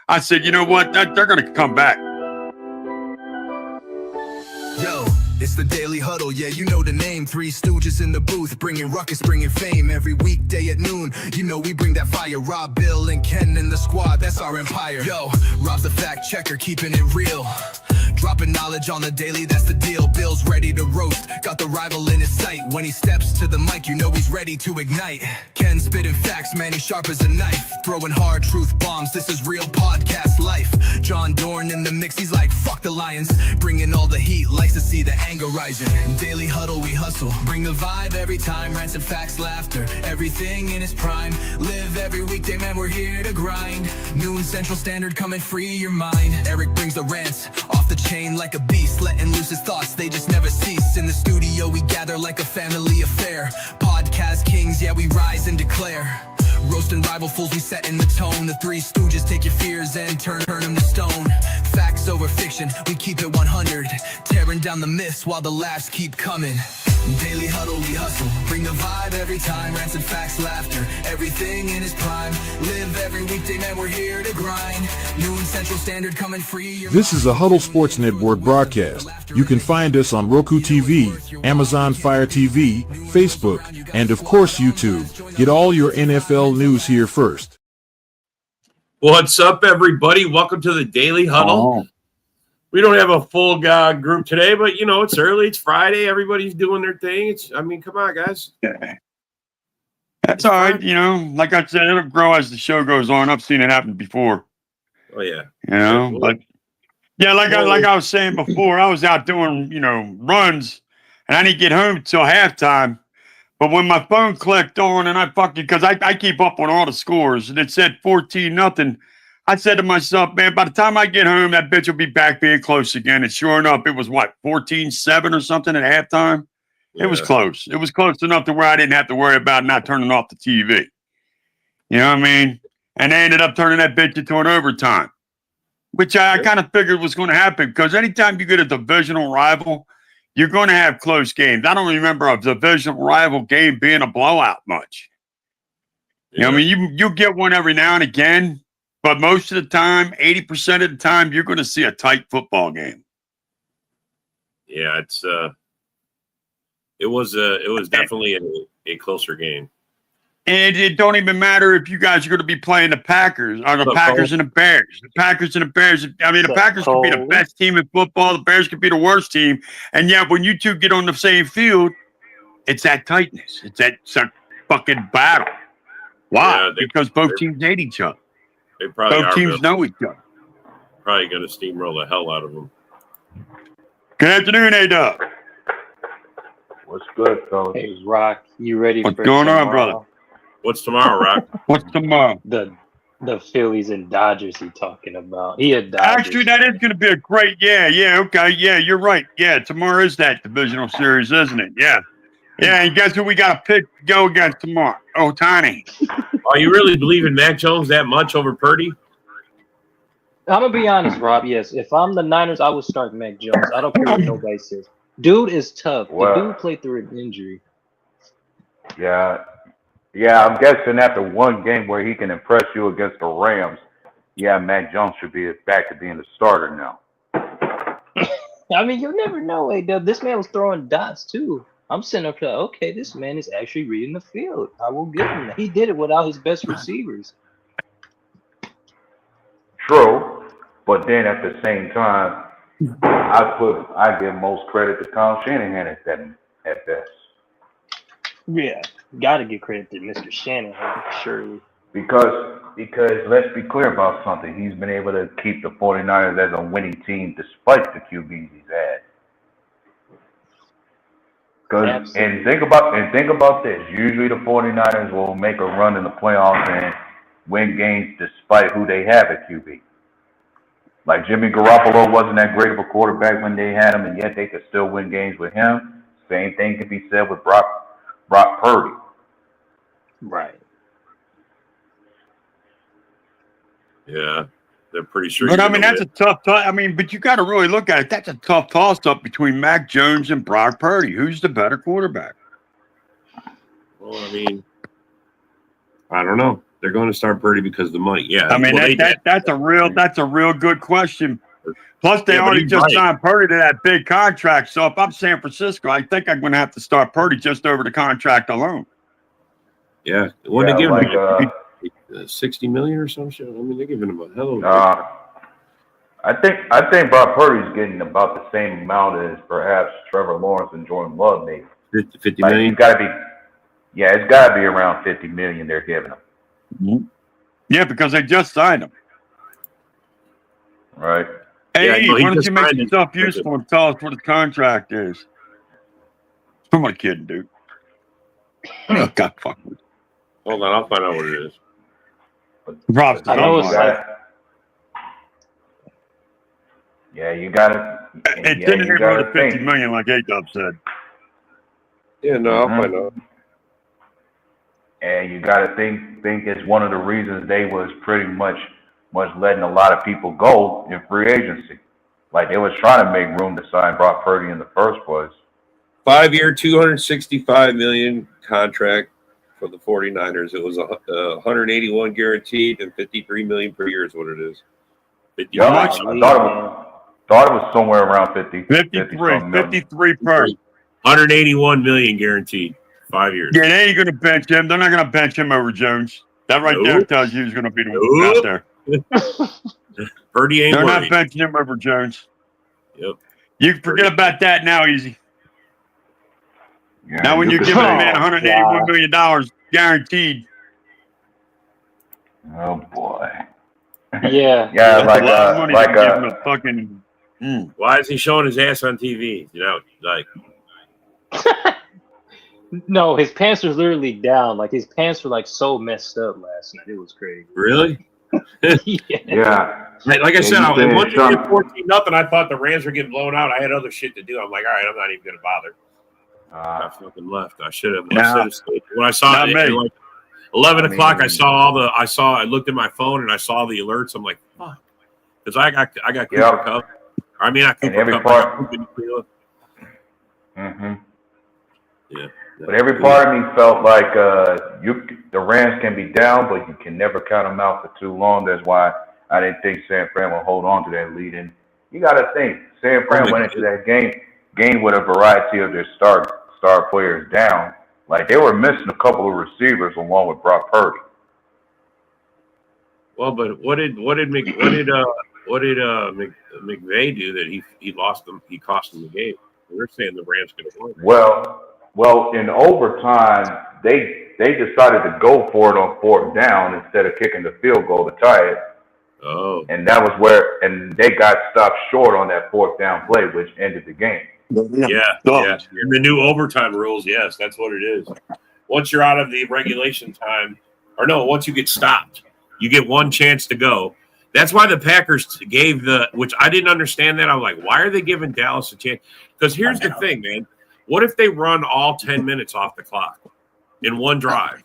I said, you know what? They're going to come back. Yo, it's the Daily Huddle, yeah, you know the name. Three Stooges in the booth, bringing ruckus, bringing fame. Every weekday at noon, you know we bring that fire. Rob, Bill, and Ken in the squad, that's our empire. Yo, Rob's the fact checker, keeping it real. Dropping knowledge on the daily, that's the deal. Bill's ready to roast, got the rival in his sight. When he steps to the mic, you know he's ready to ignite. Ken spitting facts, man, he's sharp as a knife. Throwing hard truth bombs, this is real podcast life. John Dorn in the mix, he's like, fuck the Lions. Bringing all the heat, likes to see the anger rising. Daily Huddle, we hustle, bring the vibe every time. Rants and facts, laughter, everything in its prime. Live every weekday, man, we're here to grind. Noon Central Standard, come and free your mind. Eric brings the rants, off the chain like a beast, letting loose his thoughts, they just never cease. In the studio we gather like a family affair. Podcast kings, yeah, we rise and declare. Roasting rival fools, we setting the tone. The Three Stooges take your fears and turn them to stone. Facts over fiction, we keep it 100. Tearing down the myths while the laughs keep coming. Daily Huddle, we hustle, bring the vibe every time. Rants and facts, laughter, everything in its prime. Live every weekday, man, we're here to grind. Noon Central Standard, come and free your This is a Huddle Sports Network broadcast. You can find us on Roku TV, Amazon Fire TV, Facebook, and of course YouTube. Get all your NFL news here first. What's up, everybody? Welcome to the Daily Huddle. We don't have a full group today, but, you know, it's early. It's Friday. Everybody's doing their thing. Come on, guys. Yeah. That's all right. You know, like I said, it'll grow as the show goes on. I've seen it happen before. Oh, yeah. You know, but yeah, like I was saying before, I was out doing, you know, runs, and I didn't get home until halftime. But when my phone clicked on, and because I keep up on all the scores, and it said 14-0, I said to myself, man, by the time I get home, that bitch will be back being close again. And sure enough, it was 14-7 or something at halftime. Yeah. It was close. It was close enough to where I didn't have to worry about not turning off the TV. You know what I mean? And they ended up turning that bitch into an overtime, which I kind of figured was going to happen, because anytime you get a divisional rival, you're going to have close games. I don't remember a divisional rival game being a blowout much. Yeah. You know what I mean? You get one every now and again, but most of the time, 80% of the time, you're going to see a tight football game. Yeah, it was definitely a closer game. And it don't even matter if you guys are going to be playing the Packers or the Packers and the Bears. The Packers and the Bears. I mean, the Packers could be the best team in football. The Bears could be the worst team. And yet, when you two get on the same field, it's that tightness. It's that fucking battle. Why? Yeah, because both teams hate each other. Both teams know each other. Probably going to steamroll the hell out of them. Good afternoon, A-Dub. What's good, fellas? Hey, Rock, you ready for tomorrow? What's going on, brother? What's tomorrow, Rock? What's tomorrow? The Phillies and Dodgers he talking about. He had Dodgers. Actually, that is going to be a great, okay. Yeah, you're right. Yeah, tomorrow is that divisional series, isn't it? Yeah. Yeah, and guess who we got to pick to go against tomorrow? Ohtani. Oh, you really believe in Mac Jones that much over Purdy? I'm going to be honest, Rob. Yes, if I'm the Niners, I would start Mac Jones. I don't care what nobody says. Dude is tough. The dude played through an injury. Yeah, I'm guessing after one game where he can impress you against the Rams, Mac Jones should be back to being the starter now. I mean, you'll never know. This man was throwing dots, too. I'm sitting up there, okay, this man is actually reading the field. I will give him that. He did it without his best receivers. True, but then at the same time, I give most credit to Kyle Shanahan at best. Yeah, got to give credit to Mr. Shanahan, surely. Because let's be clear about something. He's been able to keep the 49ers as a winning team despite the QBs he's had. And think about this. Usually the 49ers will make a run in the playoffs and win games despite who they have at QB. Like Jimmy Garoppolo wasn't that great of a quarterback when they had him, and yet they could still win games with him. Same thing can be said with Brock Purdy. Right. Yeah, they're pretty sure. But I mean, that's a tough. But you got to really look at it. That's a tough toss-up between Mac Jones and Brock Purdy. Who's the better quarterback? Well, I mean, I don't know. They're going to start Purdy because of the money. Yeah, I mean, well, that's a real good question. Plus, they Yeah, but already he's just right. signed Purdy to that big contract. So if I'm San Francisco, I think I'm going to have to start Purdy just over the contract alone. Yeah, when Yeah, they give like, him 60 million or some shit. I mean, they're giving him a hell of a I think Brock Purdy's getting about the same amount as perhaps Trevor Lawrence and Jordan Love made. 50 Like, million. it's got to be around 50 million they're giving him. Mm-hmm. Yeah, because they just signed him. Right. Hey, Yeah, why don't you make yourself useful and tell us what his contract is? Who am I kidding, dude? Oh, God, fuck me. Hold on, I'll find out what it is. Props to I know it's somebody. like You got to. It's in the neighborhood of 50 million, like A-Dub said. Yeah, no, I'll find out. And you got to think it's one of the reasons they was pretty much letting a lot of people go in free agency. Like, they was trying to make room to sign Brock Purdy in the first place. 5-year, $265 million contract for the 49ers. It was 181 guaranteed and $53 million per year is what it is. 50 Yeah, much? I thought it was somewhere around 53 per. 181 million guaranteed. 5 years. Yeah, they ain't going to bench him. They're not going to bench him over Jones. That right there tells you who's going to be the one out there. Purdy ain't They're worried. not benching him over Jones. Yep. You can forget about that now, easy. Yeah, now, when you're giving a man $181 million guaranteed. Oh boy. Yeah. Yeah, That's a lot of money to give him a fucking. Why is he showing his ass on TV? You know, like. No, his pants were literally down. Like, his pants were like so messed up last night. It was crazy. Really? Yeah. Like I said, once you get 14-0, I thought the Rams were getting blown out. I had other shit to do. I'm like, all right, I'm not even going to bother. I fucking left. I should have. Stayed. When I saw it, at like 11 o'clock, I looked at my phone and I saw the alerts. I'm like, fuck, because I got Cooper Cup. I mean, I Cooper Cup. Yeah. But every part of me felt like the Rams can be down, but you can never count them out for too long. That's why I didn't think San Fran would hold on to that lead. And you got to think, San Fran went into that game with a variety of their star players down. Like, they were missing a couple of receivers along with Brock Purdy. Well, but what did McVay do that he lost them? He cost them the game. They're saying the Rams could have won. Well, in overtime, they decided to go for it on 4th down instead of kicking the field goal to tie it. Oh. And that was and they got stopped short on that 4th down play, which ended the game. Yeah. In the new overtime rules, yes, that's what it is. Once you're out of the regulation time, once you get stopped, you get one chance to go. That's why the Packers gave which I didn't understand that. I'm like, why are they giving Dallas a chance? Because here's the thing, man. What if they run all 10 minutes off the clock in one drive?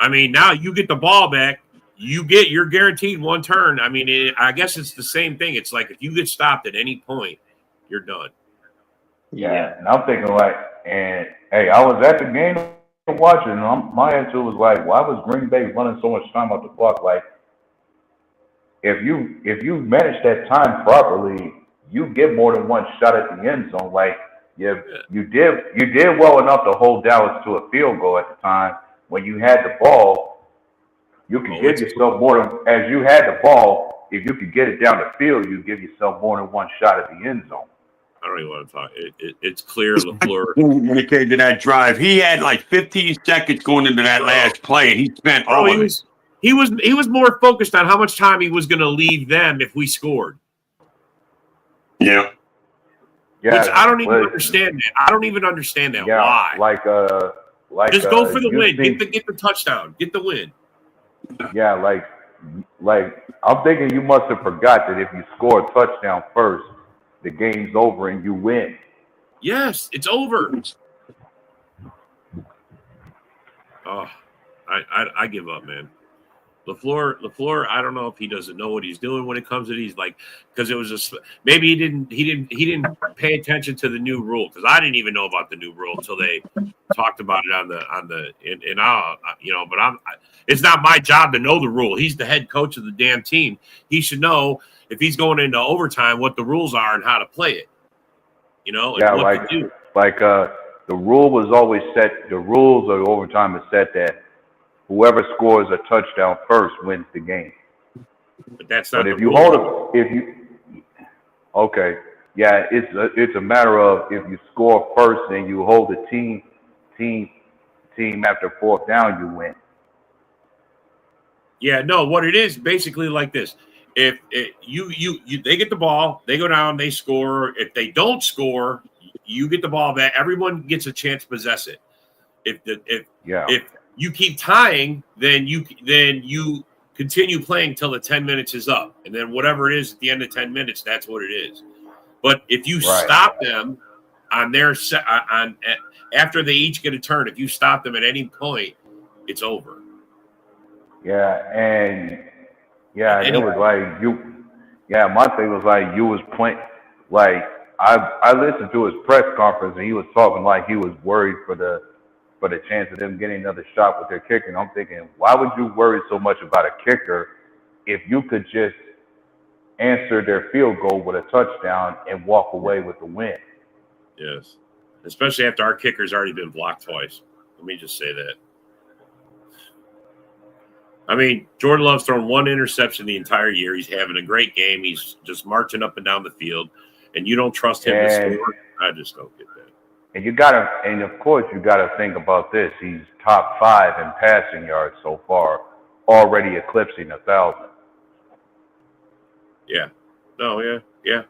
I mean, now you get the ball back. You're guaranteed one turn. I mean, I guess it's the same thing. It's like if you get stopped at any point, you're done. Yeah. And I'm thinking hey, I was at the game watching, and my answer was like, why was Green Bay running so much time off the clock? Like, if you manage that time properly, you get more than one shot at the end zone. Like, you did well enough to hold Dallas to a field goal at the time. When you had the ball, you can give yourself more than, as you had the ball, if you could get it down the field, you give yourself more than one shot at the end zone. I don't even want to talk. It's clear, LaFleur. When it came to that drive, he had like 15 seconds going into that last play, and he spent all of it. He was more focused on how much time he was going to leave them if we scored. Yeah. Which I don't even understand that. I don't even understand that. Yeah, why? Like just go for the win. Get the touchdown. Get the win. Yeah, like I'm thinking you must have forgot that if you score a touchdown first, the game's over and you win. Yes, it's over. Oh, I give up, man. LaFleur, I don't know if he doesn't know what he's doing when it comes to these, like, because it was just maybe he didn't pay attention to the new rule, because I didn't even know about the new rule until they talked about it it's not my job to know the rule. He's the head coach of the damn team. He should know if he's going into overtime what the rules are and how to play it. And what to do. The rule was always set. The rules of overtime is set that whoever scores a touchdown first wins the game. But that's not. But if you hold okay, yeah, it's a matter of if you score first and you hold the team after fourth down, you win. Yeah, no, what it is basically like this. If they get the ball, they go down, they score. If they don't score, you get the ball back. Everyone gets a chance to possess it. If you keep tying, then you continue playing till the 10 minutes is up, and then whatever it is at the end of 10 minutes, that's what it is. But if you stop them on their after they each get a turn, if you stop them at any point, it's over. Yeah, and it was like you. Yeah, my thing was like you was playing. Like I listened to his press conference, and he was talking like he was worried for the chance of them getting another shot with their kicker. And I'm thinking, why would you worry so much about a kicker if you could just answer their field goal with a touchdown and walk away with the win? Yes, especially after our kicker's already been blocked twice. Let me just say that. I mean, Jordan Love's thrown one interception the entire year. He's having a great game. He's just marching up and down the field, and you don't trust him to score. I just don't get that. And of course, you gotta think about this. He's top 5 in passing yards so far, already eclipsing 1,000. Yeah. No, yeah.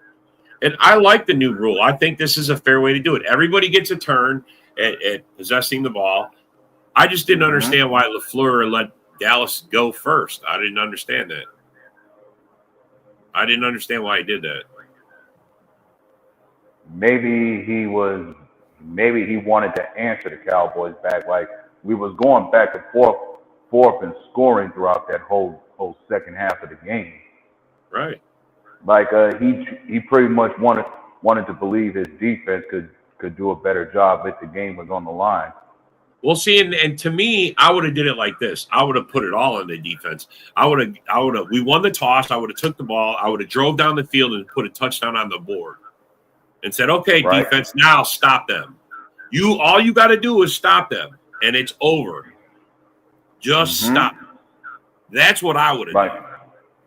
And I like the new rule. I think this is a fair way to do it. Everybody gets a turn at possessing the ball. I just didn't understand why LaFleur let Dallas go first. I didn't understand that. I didn't understand why he did that. Maybe he wanted to answer the Cowboys back. Like we was going back and forth and scoring throughout that whole second half of the game. Right. Like he pretty much wanted to believe his defense could do a better job if the game was on the line. Well, see, and to me, I would have did it like this. I would have put it all in the defense. We won the toss. I would have took the ball. I would have drove down the field and put a touchdown on the board and said, okay, defense, now stop them. All you got to do is stop them, and it's over. Just stop. That's what I would have done.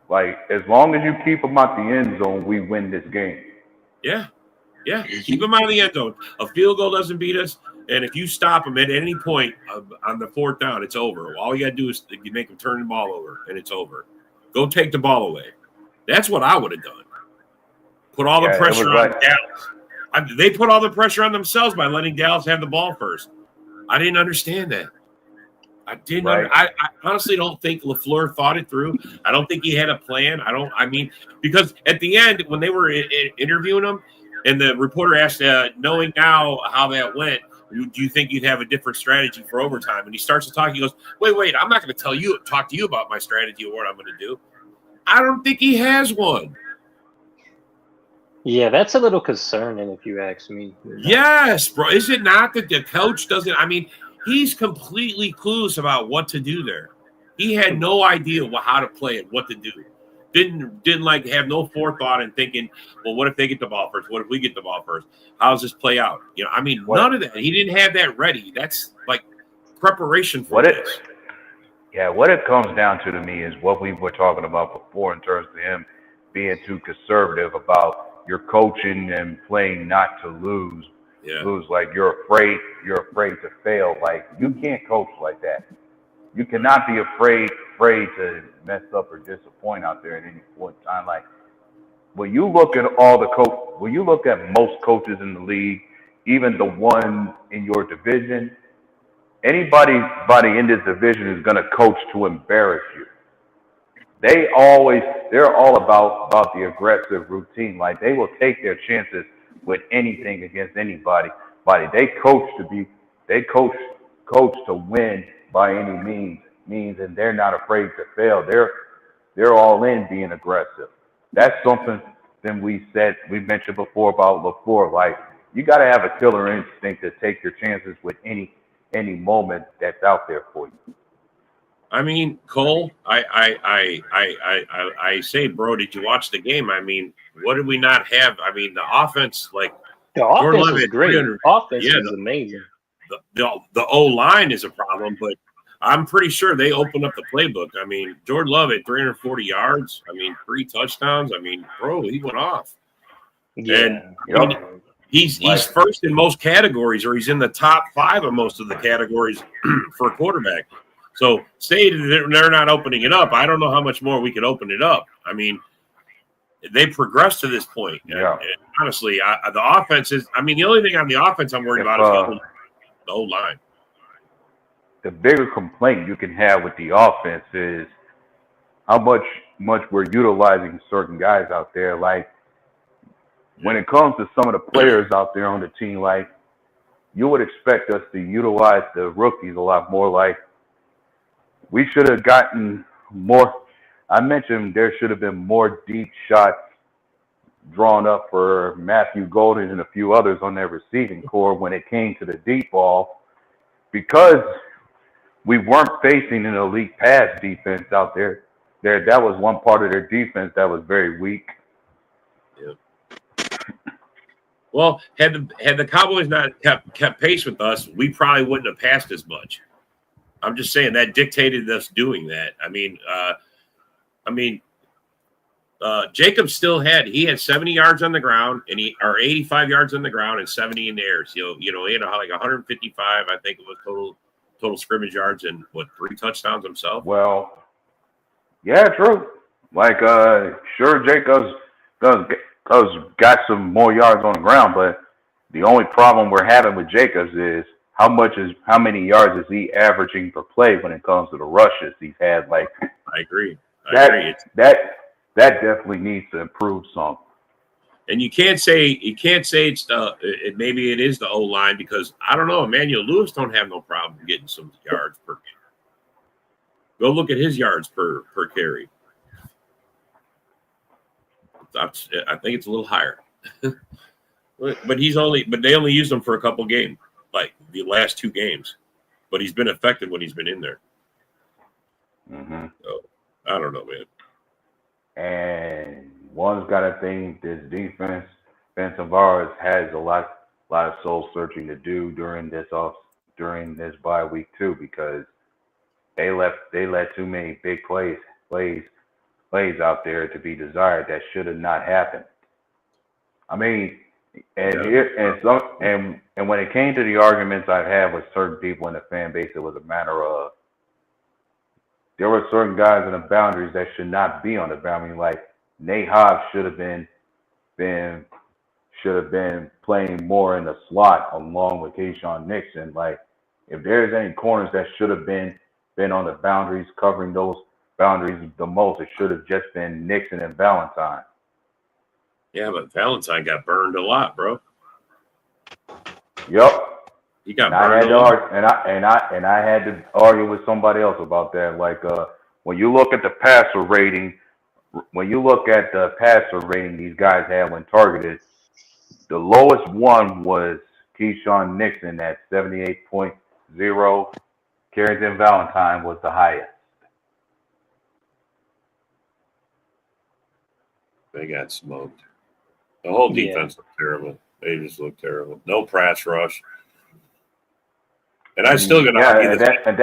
Like, as long as you keep them out the end zone, we win this game. Yeah. Keep them out of the end zone. A field goal doesn't beat us. And if you stop them at any point on the fourth down, it's over. All you got to do is you make them turn the ball over, and it's over. Go take the ball away. That's what I would have done. Put all the pressure on Dallas. They put all the pressure on themselves by letting Dallas have the ball first. I didn't understand that. I didn't. I honestly don't think LaFleur thought it through. I don't think he had a plan. Because at the end, when they were interviewing him, and the reporter asked, knowing now how that went, do you think you'd have a different strategy for overtime? And he starts to talk. He goes, wait, I'm not going to talk to you about my strategy or what I'm going to do. I don't think he has one. Yeah, that's a little concerning if you ask me. Yes, bro. Is it not that the coach doesn't? I mean, he's completely clueless about what to do there. He had no idea how to play it, what to do. Didn't like have no forethought and thinking, well, what if they get the ball first? What if we get the ball first? How does this play out? None of that. He didn't have that ready. That's like preparation for this. What it comes down to me is what we were talking about before in terms of him being too conservative about your coaching and playing not to lose. Yeah. Lose, like you're afraid to fail. Like you can't coach like that. You cannot be afraid to mess up or disappoint out there at any point in time. Like when you look at most coaches in the league, even the one in your division, anybody in this division is going to coach to embarrass you. They're all about the aggressive routine. Like they will take their chances with anything against anybody. They coach to win by any means means, and they're not afraid to fail. They're all in being aggressive. That's something that we mentioned before about LaFleur. Like, you got to have a killer instinct to take your chances with any moment that's out there for you. I mean, Cole, I say, bro, did you watch the game? I mean, what did we not have? I mean, the offense, like The offense was great. Offense was amazing. The O line is a problem, but I'm pretty sure they opened up the playbook. I mean, Jordan Love at 340 yards. I mean, 3 touchdowns. I mean, bro, he went off. Yeah. And he's first in most categories, or he's in the top 5 of most of the categories for a quarterback. So say they're not opening it up. I don't know how much more we could open it up. I mean, they progressed to this point. Yeah. And honestly, the offense is. I mean, the only thing on the offense I'm worried about is the whole line. The bigger complaint you can have with the offense is how much we're utilizing certain guys out there. Like, when it comes to some of the players out there on the team, like, you would expect us to utilize the rookies a lot more. Like, we should have gotten more. I mentioned there should have been more deep shots drawn up for Matthew Golden and a few others on their receiving core when it came to the deep ball, because we weren't facing an elite pass defense out there. That was one part of their defense that was very weak. Yeah. Well, had the Cowboys not kept pace with us, we probably wouldn't have passed as much. I'm just saying that dictated us doing that. Jacob still had 70 yards on the ground or 85 yards on the ground and 70 in the air. So, he had like 155, I think it was total scrimmage yards, and 3 touchdowns himself. Well, yeah, true. Like, sure, Jacobs got some more yards on the ground, but the only problem we're having with Jacobs is how many yards is he averaging per play when it comes to the rushes he's had. Like, I agree. That definitely needs to improve some. And you can't say it's maybe it is the O line, because I don't know. Emmanuel Lewis don't have no problem getting some yards per. Go look at his yards per carry. I think it's a little higher, but they only used him for a couple games, like the last 2 games. But he's been effective when he's been in there. Mm-hmm. So I don't know, man. And one's got to think this defense of ours has a lot of soul searching to do during this bye week too, because they let too many big plays out there to be desired that should have not happened. I mean, and when it came to the arguments I've had with certain people in the fan base, it was a matter of there were certain guys in the boundaries that should not be on the boundary. Like, Nate Hobbs should have been playing more in the slot along with Keyshawn Nixon. Like, if there's any corners that should have been on the boundaries, covering those boundaries the most, it should have just been Nixon and Valentine. Yeah, but Valentine got burned a lot, bro. Yep. He got burned a lot. And I had to argue with somebody else about that. Like, when you look at the passer rating these guys had when targeted, the lowest one was Keyshawn Nixon at 78.0. Carrington Valentine was the highest. They got smoked. The whole defense looked terrible. They just looked terrible. No pass rush. And I still gonna argue and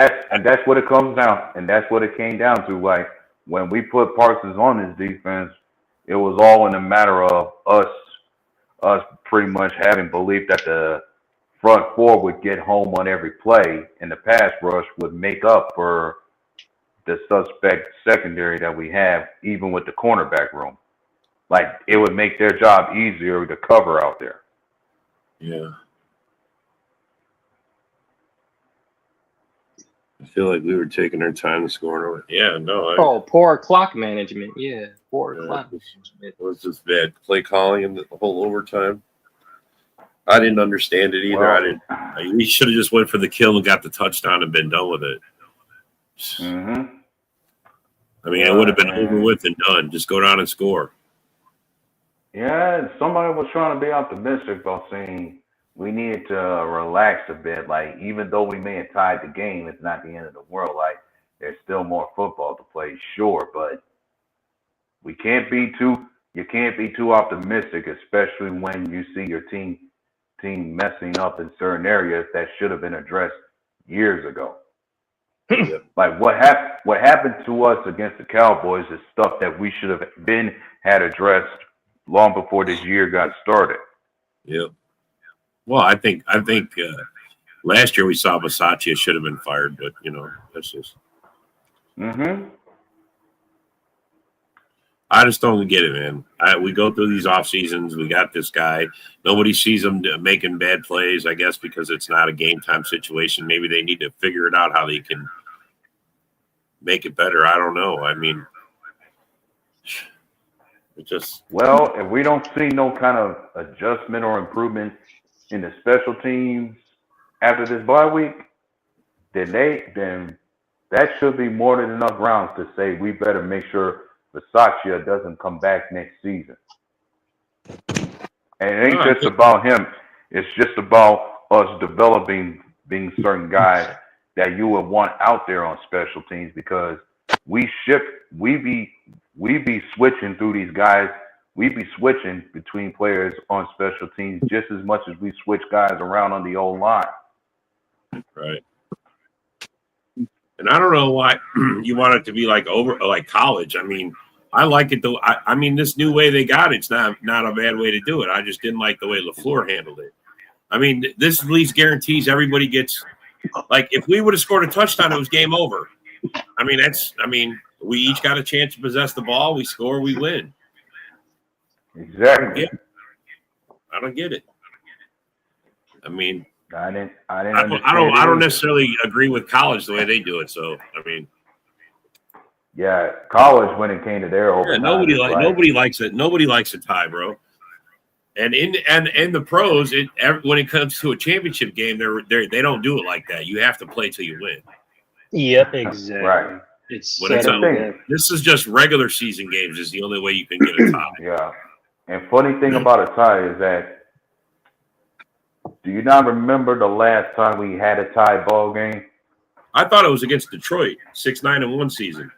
that's what it comes down. And that's what it came down to. Like, when we put Parsons on his defense, it was all in a matter of us pretty much having belief that the front 4 would get home on every play, and the pass rush would make up for the suspect secondary that we have, even with the cornerback room. Like, it would make their job easier to cover out there. Yeah. I feel like we were taking our time to score. Yeah, no. Poor clock management. Yeah, poor clock management. It was just bad play calling in the whole overtime. I didn't understand it either. Well, We should have just went for the kill and got the touchdown and been done with it. Mm-hmm. I mean, it would have been over with and done. Just go down and score. Yeah, somebody was trying to be optimistic about saying we needed to relax a bit. Like, even though we may have tied the game, it's not the end of the world. Like, there's still more football to play, sure, but you can't be too optimistic, especially when you see your team messing up in certain areas that should have been addressed years ago. Yep. Like what happened to us against the Cowboys is stuff that we should have had addressed long before this year got started. Yep. Well, I think last year we saw Versace should have been fired, but that's just. Mm-hmm. I just don't get it, man. We go through these off seasons. We got this guy. Nobody sees him making bad plays, I guess, because it's not a game time situation. Maybe they need to figure it out how they can make it better. I don't know. I mean, it just. Well, if we don't see no kind of adjustment or improvement in the special teams after this bye week, then that should be more than enough grounds to say we better make sure Versace doesn't come back next season. And it ain't just about him. It's just about us developing being certain guys that you would want out there on special teams, because we be switching through these guys. We be switching between players on special teams just as much as we switch guys around on the old line. Right. And I don't know why you want it to be like college. I mean, I like it though. I mean, this new way they got it's not a bad way to do it. I just didn't like the way LaFleur handled it. I mean, this at least guarantees everybody gets, like, if we would have scored a touchdown, it was game over. I mean, we each got a chance to possess the ball. We score, we win. Exactly. I don't get it. I mean, I didn't. I don't necessarily agree with college the way they do it. So I mean, yeah, college when it came to their overtime. Yeah, nobody likes it. Nobody likes a tie, bro. And in the pros, when it comes to a championship game, they don't do it like that. You have to play till you win. Yep, exactly. Right. This is just regular season games. Is the only way you can get a tie. Yeah. And funny thing about a tie is that, do you not remember the last time we had a tie ball game? I thought it was against Detroit, 6-9-1 season.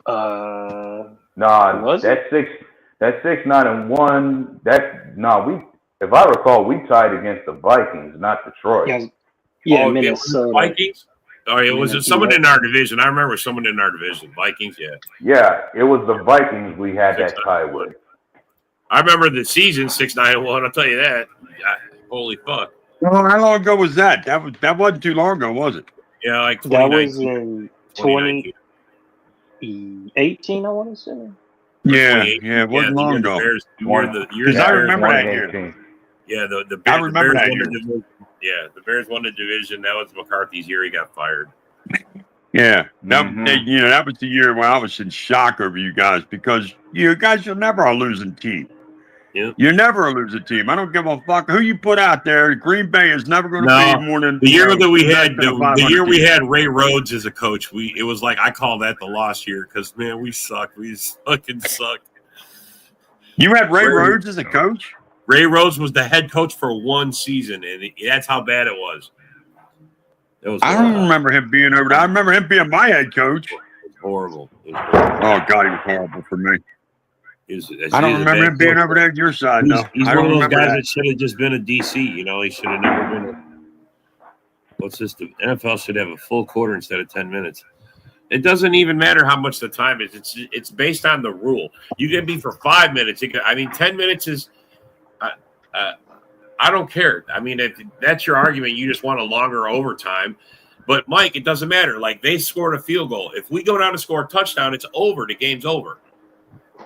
No, that's 6-9-1. If I recall, we tied against the Vikings, not Detroit. Yeah, Minnesota. Vikings. Oh, it was someone in our division. I remember someone in our division. Vikings, yeah. Yeah, it was the Vikings we had that tie with. I remember the season 6-9-1. I'll tell you that. Holy fuck! Well, how long ago was that? That wasn't too long ago, was it? Yeah, like 2019. That was in 2018, I want to say. Yeah, it wasn't long ago. Because I remember that year. Yeah, the Bears. I remember that year. The Bears won the division. That was McCarthy's year. He got fired. Yeah, that was the year when I was in shock over you guys, because you guys are never a losing team. Yep. You're never a losing team. I don't give a fuck who you put out there. Green Bay is never going to be more than the year that we had. The year we had Ray Rhodes as a coach, it was like, I call that the lost year, because man, we sucked. We fucking sucked. You had Ray Rhodes as a coach? Ray Rhodes was the head coach for one season, and that's how bad it was. I don't remember him being over there. I remember him being my head coach. Horrible. Oh God, he was horrible for me. I don't remember him being over there at your side, though. He's one of those guys that should have just been a DC. He should have never been what's this? The NFL should have a full quarter instead of 10 minutes. It doesn't even matter how much the time is. It's based on the rule. You can be for 5 minutes. 10 minutes is I don't care. I mean, if that's your argument, you just want a longer overtime. But, Mike, it doesn't matter. Like, they scored a field goal. If we go down to score a touchdown, it's over. The game's over.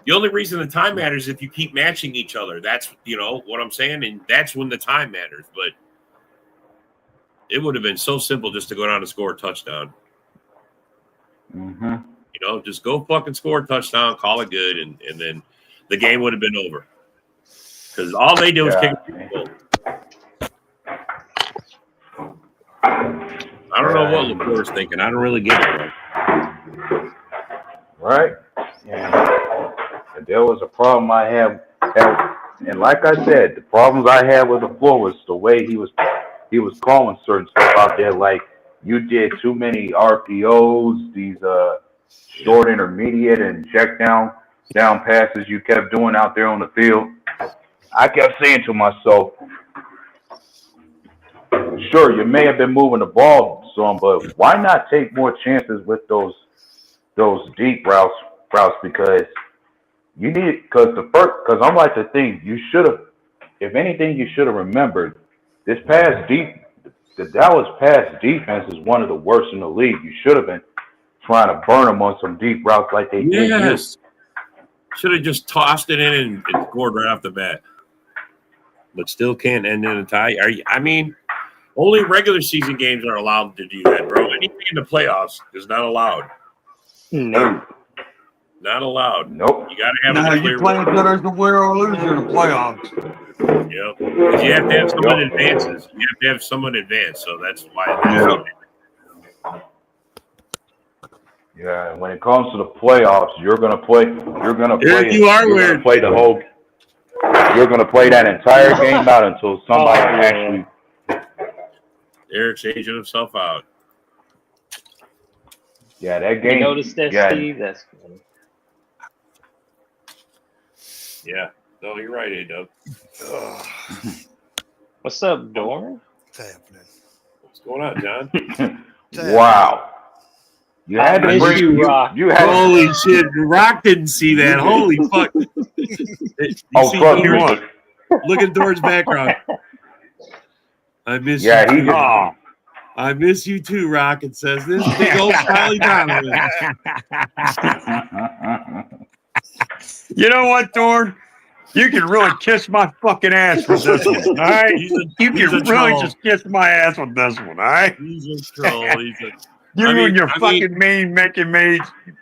The only reason the time matters is if you keep matching each other. That's, what I'm saying, and that's when the time matters. But it would have been so simple just to go down and score a touchdown. Mm-hmm. Just go fucking score a touchdown, call it good, and then the game would have been over. Because all they do is kick a field goal. I don't know what LaFleur's thinking. I don't really get it, bro. Right? And there was a problem I had, and like I said, the problems I had with the floor was the way he was calling certain stuff out there. Like you did too many RPOs, these short, intermediate, and check down passes you kept doing out there on the field. I kept saying to myself, sure, you may have been moving the ball some, but why not take more chances with those deep routes because you need because I'm like to think you should have, if anything, you should have remembered this the Dallas pass defense is one of the worst in the league. You should have been trying to burn them on some deep routes like they did. Yes. Should have just tossed it in and scored right off the bat. But still can't end in a tie. I mean, only regular season games are allowed to do that, bro. Anything in the playoffs is not allowed. No. Not allowed. Nope. You got to have No, a you play good as the winner or loser in the playoffs. Yeah. You have to have someone advances. You have to have someone advance. So that's why. Yeah, when it comes to the playoffs, you're gonna play the whole. You're gonna play that entire game out until somebody actually. Eric's aging himself out. Yeah, that game. You noticed that, Steve? That's funny. Yeah. No, you're right, A-Dub. What's up, Dorn? What's happening? What's going on, John? Wow. You had to bring you, Rock. You had Holy shit. Rock didn't see that. Holy fuck. trust me. Look at Dorn's background. I miss you. Yeah, he too. just. I miss you too, Rock. It says this big old Kylie Donovan. You know what, Dorn? You can really kiss my fucking ass with this one, all right? You can really just kiss my ass with this one, all right? He's a troll. And your fucking made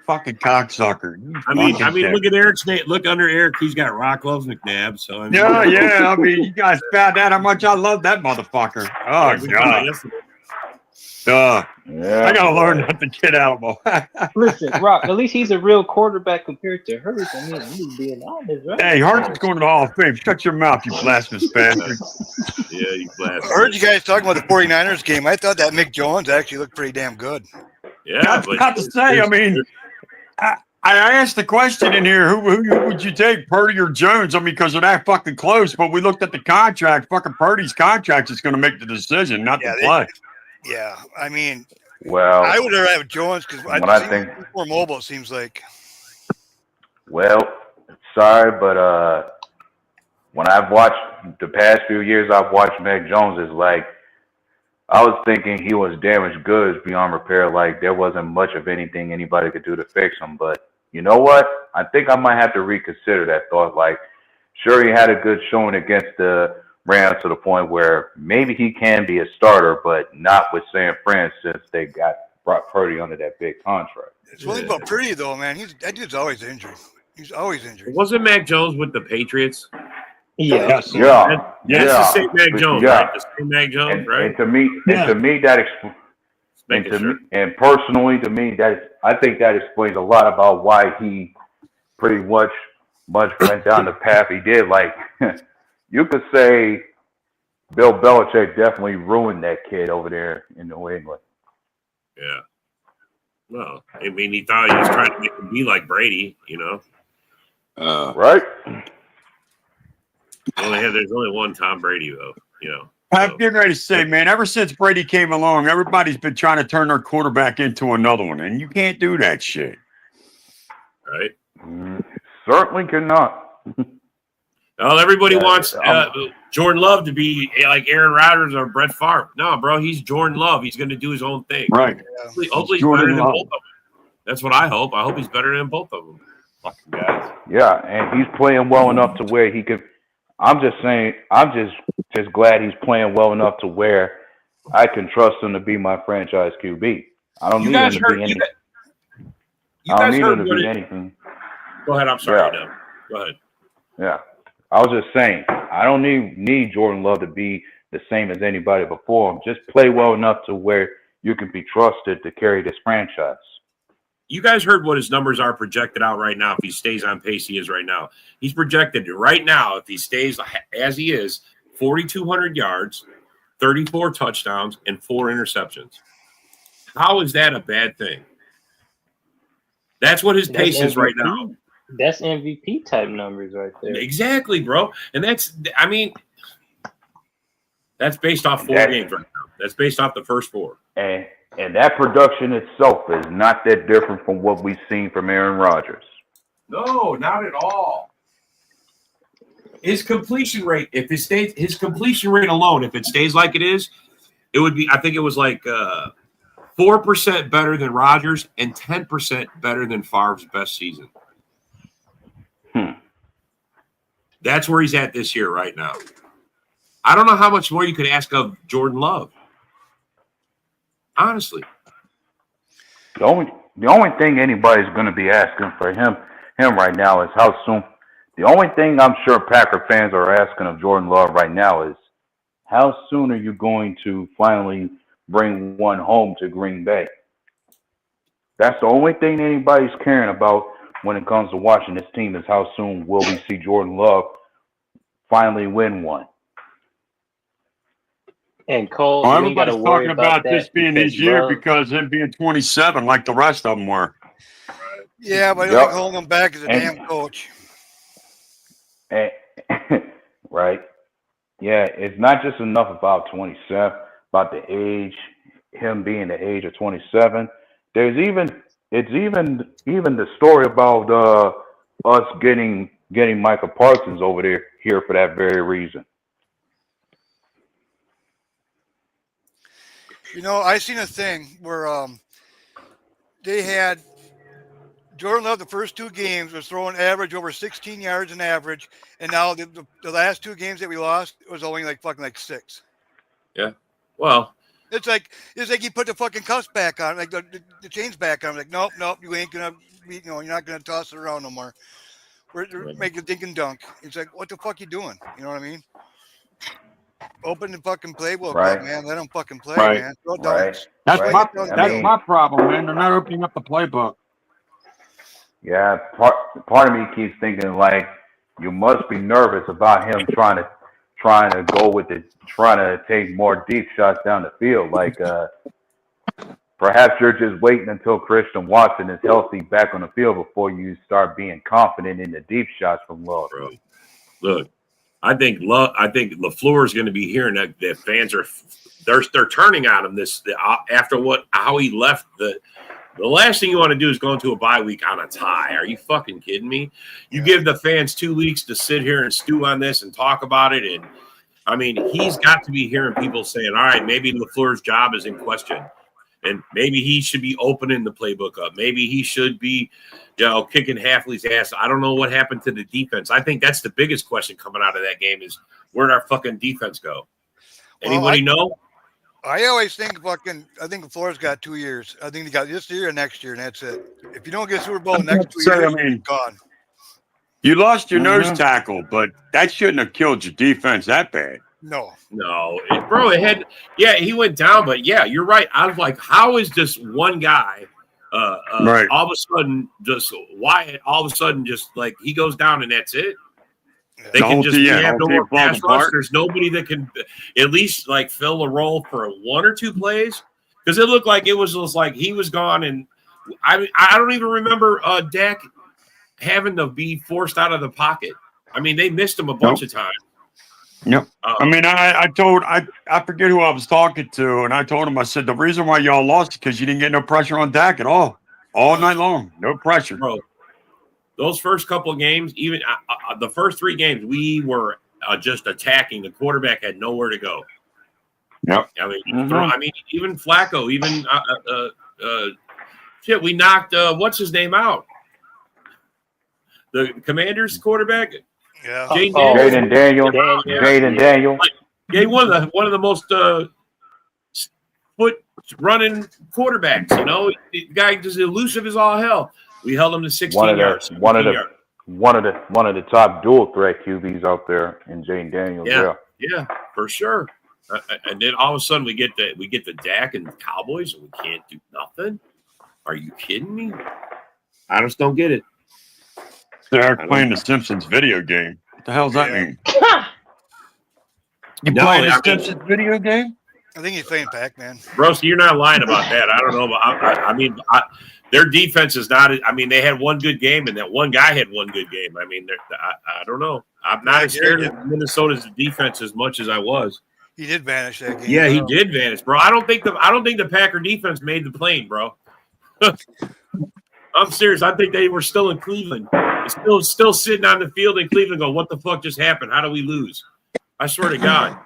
fucking cocksucker. I mean, look at Eric's name. Look under Eric. He's got Rock loves McNabb. So I mean, yeah. I mean, you guys found out how much I love that motherfucker. Oh god. I gotta learn not to get out of my. Listen, Rock. At least he's a real quarterback compared to Hurts. I mean, he's being honest, right? Hey, Hurts is going to the Hall of Fame. Shut your mouth, you blasphemous bastard. Yeah, you blasphemous. I heard you guys talking about the 49ers game. I thought that Mick Jones actually looked pretty damn good. Yeah, That's not to say. I mean, I asked the question in here: who would you take, Purdy or Jones? I mean, because they're that fucking close. But we looked at the contract. Fucking Purdy's contract is going to make the decision, not the play. Yeah, I mean, Well, I would rather have Jones because I think more mobile. It seems like. Well, sorry, but when I've watched the past few years, I've watched Mac Jones. Is like I was thinking he was damaged goods beyond repair. Like there wasn't much of anything anybody could do to fix him. But you know what? I think I might have to reconsider that thought. Like, sure, he had a good showing against the Rams to the point where maybe he can be a starter, but not with San Fran since they brought Purdy under that big contract. It's one thing about Purdy though, man. That dude's always injured. He's always injured. Wasn't Mac Jones with the Patriots? Yeah. Yes. Yeah. That's the same Mac Jones, right? The same Mac Jones, right? And to me, and personally, to me, I think that explains a lot about why he pretty much went down the path he did. Like, you could say Bill Belichick definitely ruined that kid over there in New England. Yeah. Well, I mean, he thought he was trying to make him be like Brady, you know. Right? There's only one Tom Brady, though, you know. I'm getting ready to say, man, ever since Brady came along, everybody's been trying to turn their quarterback into another one, and you can't do that shit. Right? Certainly cannot. Well, everybody wants Jordan Love to be like Aaron Rodgers or Brett Favre. No, bro, he's Jordan Love. He's going to do his own thing. Right. Hopefully he's better than both of them. That's what I hope. I hope he's better than both of them. Fucking guys. Yeah, and he's playing well enough to where he could. I'm just saying. I'm just glad he's playing well enough to where I can trust him to be my franchise QB. I don't need him to be anything. I don't need him to be anything. Go ahead. I'm sorry. No. Go ahead. Yeah. I was just saying, I don't need Jordan Love to be the same as anybody before him. Just play well enough to where you can be trusted to carry this franchise. you guys heard what his numbers are projected out right now if he stays on pace he is right now. He's projected right now, if he stays as he is, 4,200 yards, 34 touchdowns, and 4 interceptions. How is that a bad thing? That's what his pace is right now. That's MVP type numbers right there. Exactly, bro. And that's based off 4 games right now. That's based off the first 4. And that production itself is not that different from what we've seen from Aaron Rodgers. No, not at all. His completion rate, if it stays, his completion rate alone, if it stays like it is, it would be, I think it was like 4% better than Rodgers and 10% better than Favre's best season. That's where he's at this year right now. I don't know how much more you could ask of Jordan Love. Honestly. The only thing anybody's going to be asking for him right now is how soon. The only thing I'm sure Packer fans are asking of Jordan Love right now is how soon are you going to finally bring one home to Green Bay? That's the only thing anybody's caring about when it comes to watching this team is how soon will we see Jordan Love finally win one. And Cole, everybody's talking about this being his year because him being 27 like the rest of them were. Yeah, but I don't think holding him back is a damn coach. Right. Yeah, it's not just enough about 27, about the age, him being the age of 27. There's even the story about us getting Michael Parsons over here for that very reason. You know, I seen a thing where they had Jordan Love the first 2 games was throwing average over 16 yards an average, and now the last 2 games that we lost was only like 6. Yeah. Well, it's like he put the fucking cuffs back on, like the chains back on. Like, nope, you ain't gonna be, you're not gonna toss it around no more. We're making a dink and dunk. It's like, what the fuck you doing? You know what I mean? Open the fucking playbook up, man. Let them fucking play, man. That's my problem, man. They're not opening up the playbook. Yeah, part of me keeps thinking like you must be nervous about him trying to take more deep shots down the field. Like perhaps you're just waiting until Christian Watson is healthy back on the field before you start being confident in the deep shots from Love. Bro, look, I think LaFleur is going to be hearing that the fans they're turning on him after how he left the. The last thing you want to do is go into a bye week on a tie. Are you fucking kidding me? You give the fans 2 weeks to sit here and stew on this and talk about it. And, I mean, he's got to be hearing people saying, all right, maybe LaFleur's job is in question. And maybe he should be opening the playbook up. Maybe he should be, kicking Hafley's ass. I don't know what happened to the defense. I think that's the biggest question coming out of that game is where'd our fucking defense go? Anybody know? I always think I think LaFleur's got 2 years. I think he got this year and next year, and that's it. If you don't get Super Bowl next 2 years, you're gone. You lost your nose tackle, but that shouldn't have killed your defense that bad. No, bro. He went down, but yeah, you're right. I was like, how is this one guy all of a sudden just like he goes down and that's it? They can just have no more pass rush. There's nobody that can at least like fill the role for 1 or 2 plays because it looked like it was just like he was gone. And I don't even remember Dak having to be forced out of the pocket. I mean, they missed him a bunch of times. Yep. I mean, I forget who I was talking to, and I told him, I said, the reason why y'all lost is because you didn't get no pressure on Dak at all night long. No pressure. Bro. Those first couple of games, even the first 3 games, we were just attacking. The quarterback had nowhere to go. Yep. I mean, even Flacco, we knocked what's his name out? The Commanders quarterback. Yeah. Jaden Daniel. Yeah, one of the most foot running quarterbacks. The guy is elusive as all hell. We held him to 16 yards. One of the top dual threat QBs out there in Jaden Daniels. Yeah, for sure. And then all of a sudden we get the Dak and the Cowboys and we can't do nothing. Are you kidding me? I just don't get it. They're playing the Simpsons video game. What the hell does that mean? You No, playing the I mean- Simpsons video game? I think he's playing Pac-Man. Bro, so you're not lying about that. I don't know. But their defense is not. I mean, they had one good game, and that one guy had one good game. I mean, I don't know. I'm not as scared of Minnesota's defense as much as I was. He did vanish that game. Yeah, he did vanish, bro. I don't think the Packer defense made the plane, bro. I'm serious. I think they were still in Cleveland. Still sitting on the field in Cleveland going, what the fuck just happened? How do we lose? I swear to God.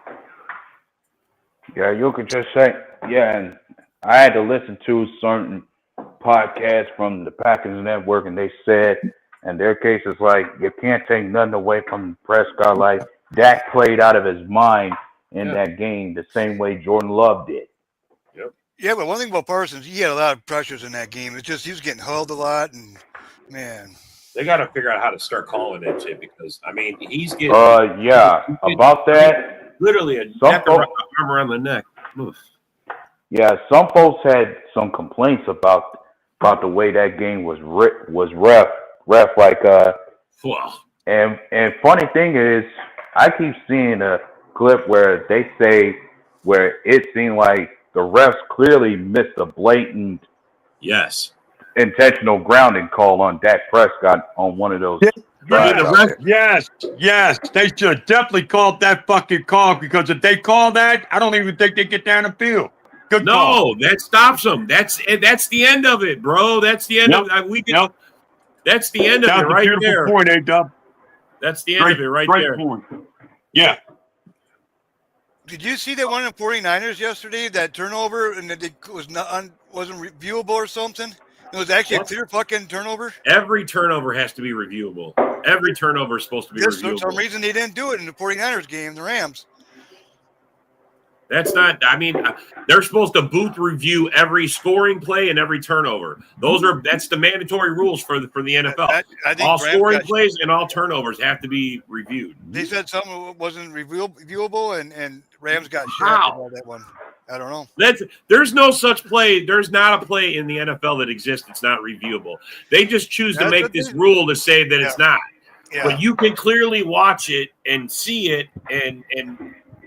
Yeah, you could just say, yeah, and I had to listen to certain podcasts from the Packers Network, and they said, in their case, it's like, you can't take nothing away from Prescott. Like, Dak played out of his mind in that game the same way Jordan Love did. Yeah, but one thing about Parsons, he had a lot of pressures in that game. It's just he was getting hulled a lot, and man, they got to figure out how to start calling that shit because I mean he's getting about that. Literally a neck arm around the neck. Oof. Yeah, some folks had some complaints about the way that game was ref like Well, and funny thing is, I keep seeing a clip where they say where it seemed like the refs clearly missed a blatant intentional grounding call on Dak Prescott on one of those. Yes. They should definitely called that fucking call because if they call that, I don't even think they get down the field. Good call. That stops them. That's the end of it, bro. That's the end of it. That's the end of it right there. Point, A-Dub. That's the end of it right there. Point. Yeah. did you see that one in 49ers yesterday? That turnover and it wasn't reviewable or something. It was actually a clear fucking turnover. Every turnover has to be reviewable. Every turnover is supposed to be reviewable. For some reason, they didn't do it in the 49ers game, the Rams. That's not. I mean, they're supposed to booth review every scoring play and every turnover. That's the mandatory rules for the NFL. I think all scoring plays and all turnovers have to be reviewed. They said something wasn't reviewable, and Rams got shot about that one. I don't know. There's no such play. There's not a play in the NFL that exists that's not reviewable. They just choose to make this rule to say that it's not. Yeah. But you can clearly watch it and see it, and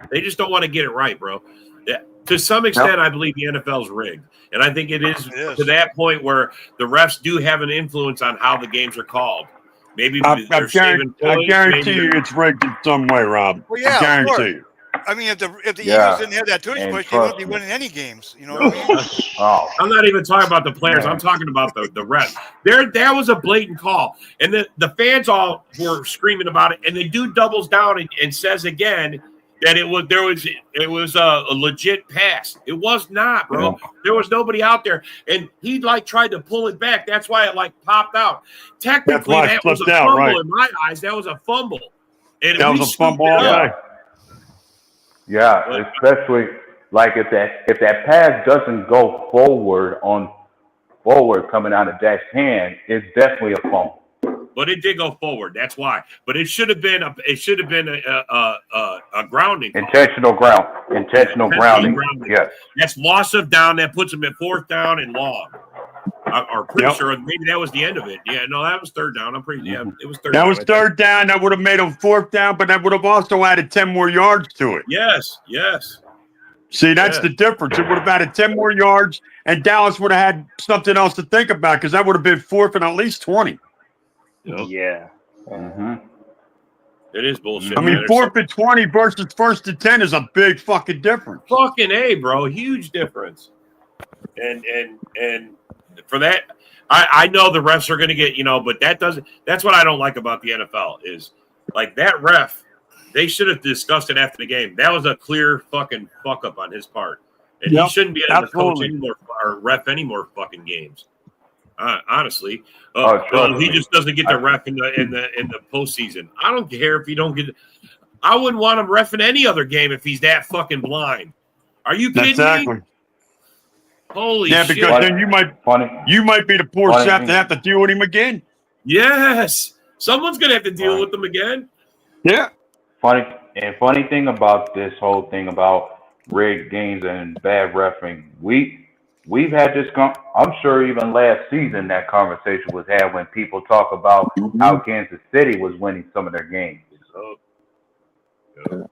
they just don't want to get it right, bro. To some extent, I believe the NFL is rigged. And I think it is to that point where the refs do have an influence on how the games are called. Maybe I guarantee you it's rigged in some way, Rob. Well, yeah, I guarantee you. I mean, if the Eagles didn't have that tush push, they wouldn't be winning any games. You know what I mean? I'm not even talking about the players. I'm talking about the refs. That was a blatant call. And the fans all were screaming about it. And the dude doubles down and says again that it was a legit pass. It was not, bro. Yeah. There was nobody out there, and he tried to pull it back. That's why it popped out. Technically, that was a fumble in my eyes. That was a fumble. And that was a fumble. Yeah, especially if that pass doesn't go forward coming out of Dak's hand, it's definitely a fumble. But it did go forward. That's why. But it should have been a grounding. Intentional grounding. Yes. That's loss of down. That puts them at fourth down and long. I'm pretty sure maybe that was the end of it. Yeah, no, that was third down. I'm pretty. Yeah, it was third. That was third down. That would have made them fourth down, but that would have also added 10 more yards to it. Yes. See, that's the difference. It would have added 10 more yards, and Dallas would have had something else to think about because that would have been fourth and at least 20. Yeah. Mm-hmm. It is bullshit. I mean, fourth and 20 versus first and 10 is a big fucking difference. Fucking A, bro. Huge difference. And for that, I know the refs are going to get, but that's what I don't like about the NFL is like that ref, they should have discussed it after the game. That was a clear fucking fuck up on his part. And he shouldn't be able to coach anymore or ref any more fucking games. Honestly, he just doesn't get the ref in the postseason. I don't care if you don't get. I wouldn't want him reffing any other game if he's that fucking blind. Are you kidding me? Holy shit! Because then you might be the poor sap to have to deal with him again. Yes, someone's gonna have to deal with him again. Yeah. Funny thing about this whole thing about rigged games and bad reffing, we we've had this. I'm sure even last season that conversation was had when people talk about how Kansas City was winning some of their games. So, I don't know.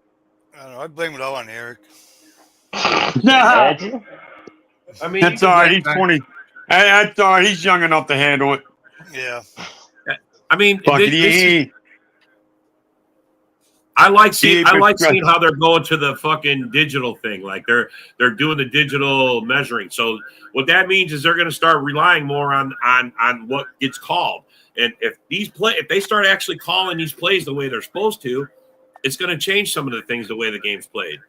I blame it all on Eric. Nah, Imagine. I mean, that's all right. He's 20. That's all right. He's young enough to handle it. Yeah. I mean, Fuck it. this is, He I like ain't seeing how they're going to the fucking digital thing. Like they're doing the digital measuring. So what that means is they're going to start relying more on what gets called. And if they start actually calling these plays the way they're supposed to, it's going to change some of the things the way the game's played.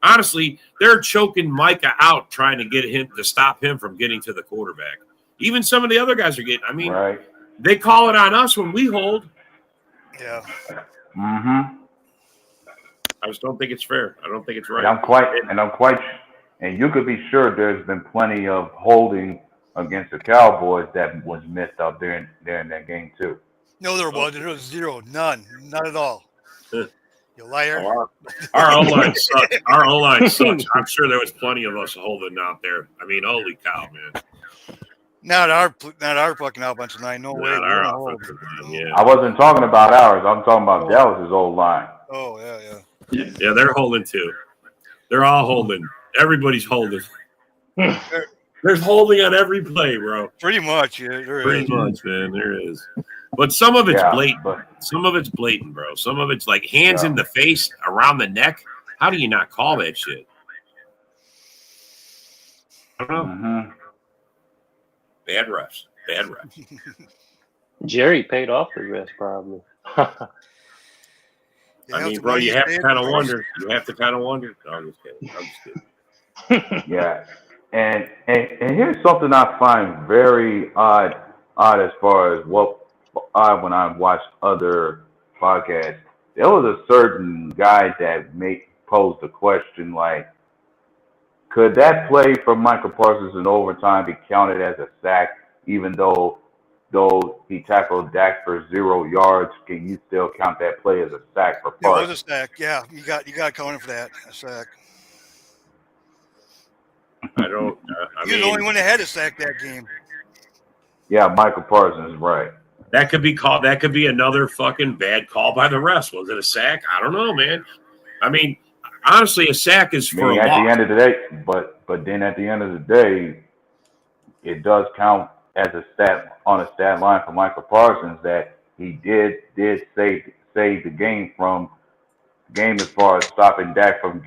Honestly, they're choking Micah out trying to get him to stop him from getting to the quarterback. Even some of the other guys are getting. I mean, Right. they call it on us when we hold. Yeah. Mm-hmm. I just don't think it's fair. I don't think it's right. And you could be sure there's been plenty of holding against the Cowboys that was missed out during that game too. No, there wasn't. There was zero. None. Not at all. You liar. Our O-line sucks. Our O-line sucks. I'm sure there was plenty of us holding out there. I mean, holy cow, man. Not our fucking offensive line. No way. Not We our don't hold. offensive line, yeah. I wasn't talking about ours. I'm talking about Dallas's old line. Oh, yeah. Yeah, they're holding too. They're all holding. Everybody's holding. There's holding on every play, bro. Pretty much, yeah. There Pretty is. much, man. There is. But some of it's Yeah, blatant. but- Some of it's blatant, bro. Some of it's like hands in the face, around the neck. How do you not call that shit? I don't know. Mm-hmm. Bad refs. Bad refs. Jerry paid off the rest, probably. I mean, bro, you have to kind of wonder. You have to kind of wonder. No, I'm just kidding. I'm just kidding. Yeah, and here's something I find very odd as far as when I watch other podcasts. There was a certain guy that posed the question like, could that play from Michael Parsons in overtime be counted as a sack, even though he tackled Dak for 0 yards? Can you still count that play as a sack for Parsons? It was a sack. Yeah, you got to count him for that. A sack. I don't. He was the only one that had a sack that game. Yeah, Michael Parsons is right. That could be called. That could be another fucking bad call by the refs. Was it a sack? I don't know, man. I mean, honestly, a sack is for a at loss. the end of the day, but then at the end of the day, it does count as a stat on a stat line for Michael Parsons that he did save the game as far as stopping Dak from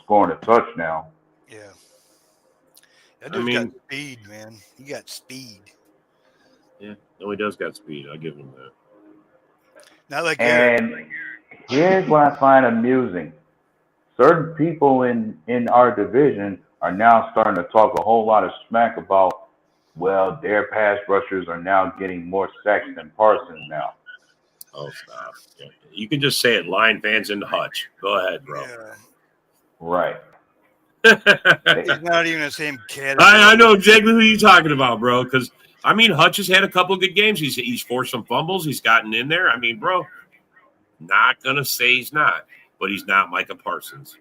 scoring a touchdown. Yeah. That dude's got speed, man. He got speed. Yeah, no, he does got speed. I'll give him that. Not like And here's what I find amusing. Certain people in our division are now starting to talk a whole lot of smack about, well, their pass rushers are now getting more sacks than Parsons now. Oh, stop. Yeah. You can just say it, Lion fans in Hutch. Go ahead, bro. Yeah. Right. He's not even the same category. I know exactly who you're talking about, bro, because I mean, Hutch has had a couple of good games. He's forced some fumbles. He's gotten in there. I mean, bro, not going to say he's not, but he's not Micah Parsons.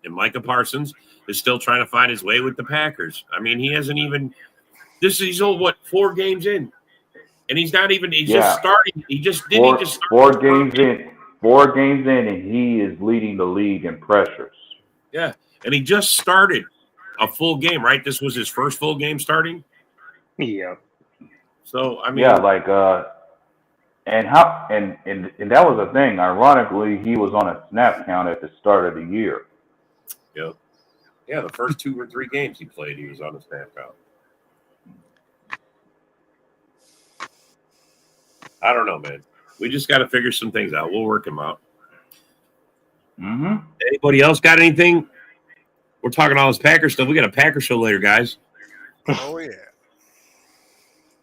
And Micah Parsons is still trying to find his way with the Packers. I mean, he hasn't even – he's 4 games in? And he's not even – he's just starting. He just – didn't he just start 4 games in. 4 games in, and he is leading the league in pressures. Yeah, and he just started a full game, right? This was his first full game starting? Yeah. So I mean, yeah, like and that was the thing. Ironically, he was on a snap count at the start of the year. Yep. Yeah, the first 2 or 3 games he played, he was on a snap count. I don't know, man. We just got to figure some things out. We'll work them out. Mm-hmm. Anybody else got anything? We're talking all this Packer stuff. We got a Packer show later, guys. Oh yeah.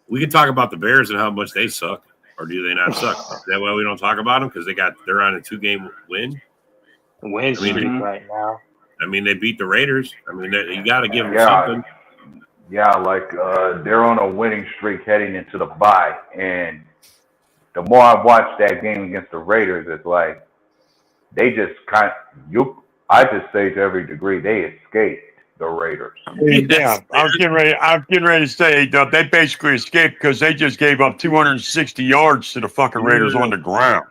We could talk about the Bears and how much they suck, or do they not suck? Is that why we don't talk about them? Because they're on a 2-game win. Win streak right now. I mean, they beat the Raiders. I mean, you got to give them something. Yeah, like they're on a winning streak heading into the bye, and the more I watch that game against the Raiders, it's like they just I just say to every degree they escaped. the Raiders. Yeah, I was getting ready to say they basically escaped because they just gave up 260 yards to the fucking Raiders on the ground.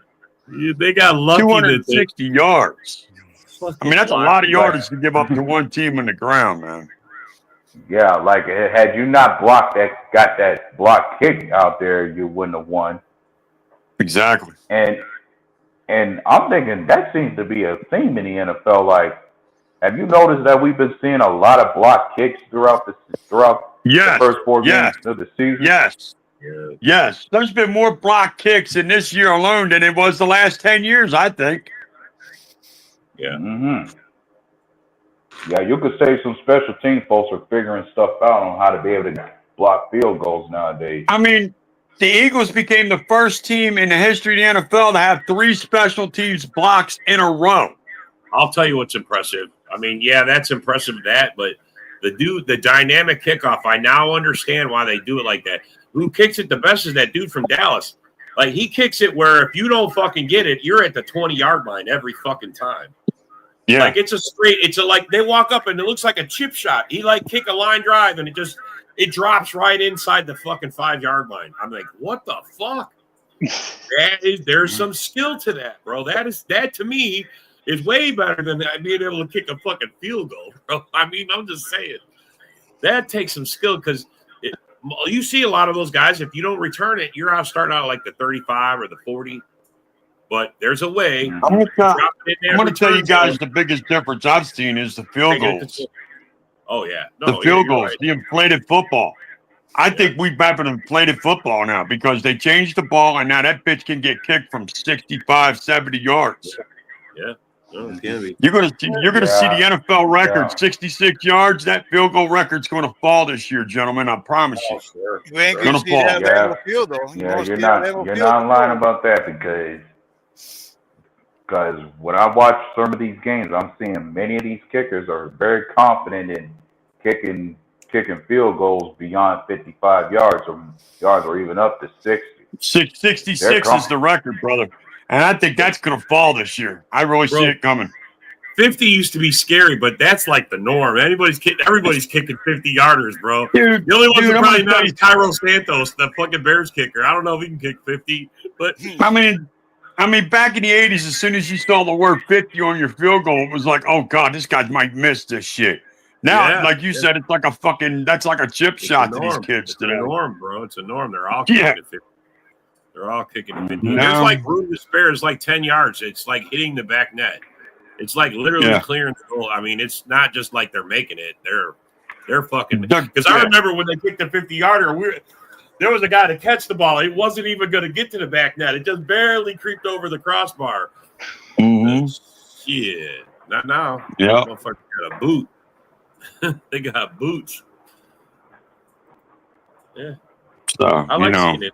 Yeah, they got lucky. 260 yards. I mean, that's a lot of Like- yardage to give up to one team on the ground, man. Yeah, like had you not got that block kick out there, you wouldn't have won. Exactly. And I'm thinking that seems to be a theme in the NFL. Like, have you noticed that we've been seeing a lot of block kicks throughout the first 4 games of the season? Yes. Yes. There's been more block kicks in this year alone than it was the last 10 years, I think. Yeah. Mm-hmm. Yeah, you could say some special team folks are figuring stuff out on how to be able to block field goals nowadays. I mean, the Eagles became the first team in the history of the NFL to have 3 special teams blocks in a row. I'll tell you what's impressive. I mean, yeah, that's impressive, but the dynamic kickoff, I now understand why they do it like that. Who kicks it the best is that dude from Dallas. Like, he kicks it where if you don't fucking get it, you're at the 20-yard line every fucking time. Yeah. Like, like they walk up and it looks like a chip shot. He like kick a line drive and it drops right inside the fucking 5-yard line. I'm like, what the fuck? There's some skill to that, bro. That to me is way better than being able to kick a fucking field goal, bro. I mean, I'm just saying. That takes some skill because you see a lot of those guys, if you don't return it, you're starting out like the 35 or the 40. But there's a way. I'm going to tell you guys the biggest difference I've seen is the field goals. Oh, yeah. The field goals, right. The inflated football. I think we've got an inflated football now because they changed the ball, and now that bitch can get kicked from 65, 70 yards. Yeah. No, it can be. You're gonna see the NFL record, 66 yards. That field goal record's going to fall this year, gentlemen. I promise you. Sure. You ain't going to see that level field, though. You're not lying about that because when I watch some of these games, I'm seeing many of these kickers are very confident in kicking field goals beyond 55 yards or even up to 60. 66 is the record, brother. And I think that's going to fall this year. I really see it coming. 50 used to be scary, but that's like the norm. Everybody's kicking 50-yarders, bro. Dude, the only one that probably not is Cairo Santos, the fucking Bears kicker. I don't know if he can kick 50, but I mean, back in the 80s, as soon as you saw the word 50 on your field goal, it was like, oh God, this guy might miss this shit. Now, like you said, it's like that's like a chip shot to these kids today. It's a norm, bro. It's a norm. They're all kicking at 50. They're all kicking at 50. There's like room to spare is like 10 yards. It's like hitting the back net. It's like literally clearing the goal. I mean, it's not just like they're making it. They're fucking. Because I remember when they kicked the 50-yarder, there was a guy to catch the ball. It wasn't even going to get to the back net. It just barely creeped over the crossbar. Mm-hmm. Shit. Not now. Yeah. Motherfucker got a boot. They got boots. Yeah. So I like seeing it.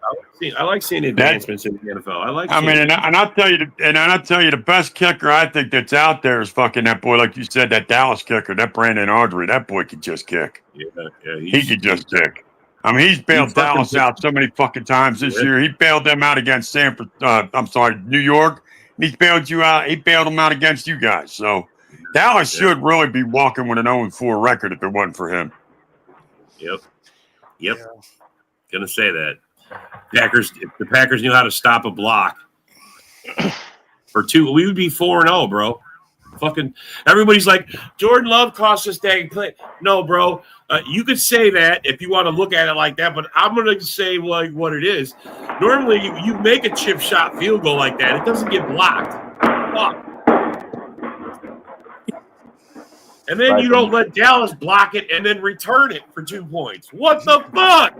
I like seeing advancements in the NFL. And I'll tell you, the best kicker I think that's out there is fucking that boy, like you said, that Dallas kicker, that Brandon Audrey. That boy could just kick. Yeah, he could just kick. I mean, he's bailed Dallas out so many fucking times this year. He bailed them out against New York. He bailed you out. He bailed them out against you guys. So Dallas should really be walking with an 0-4 record if it wasn't for him. Yep. Yeah. Gonna say that. If the Packers knew how to stop a block for 2, we would be 4-0, bro. Fucking everybody's like, Jordan Love cost us that play. No, bro. You could say that if you want to look at it like that, but I'm gonna say like what it is. Normally, you make a chip shot field goal like that, it doesn't get blocked. Fuck. And then you don't let Dallas block it and then return it for 2 points. What the fuck?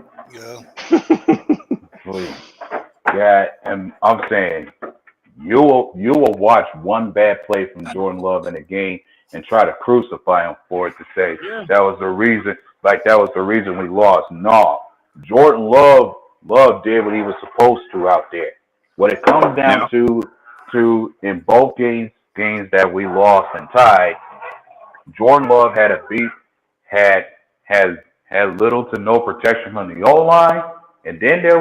Yeah, and I'm saying you will watch one bad play from Jordan Love in a game and try to crucify him for it to say that was the reason. Like that was the reason we lost. No, Jordan Love did what he was supposed to out there. What it comes down to in both games that we lost and tied, Jordan Love had little to no protection on the O-line, and then that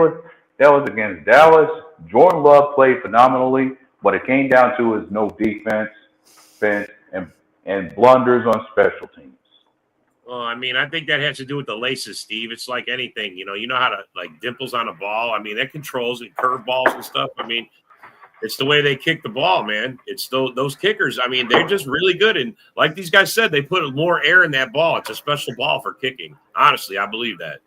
was against Dallas. Jordan Love played phenomenally, but it came down to his no defense and blunders on special teams. Well, I mean, I think that has to do with the laces, Steve. It's like anything, you know how to like dimples on a ball. I mean, that controls and curve balls and stuff. I mean, it's the way they kick the ball, man. It's those kickers. I mean, they're just really good. And like these guys said, they put more air in that ball. It's a special ball for kicking. Honestly, I believe that.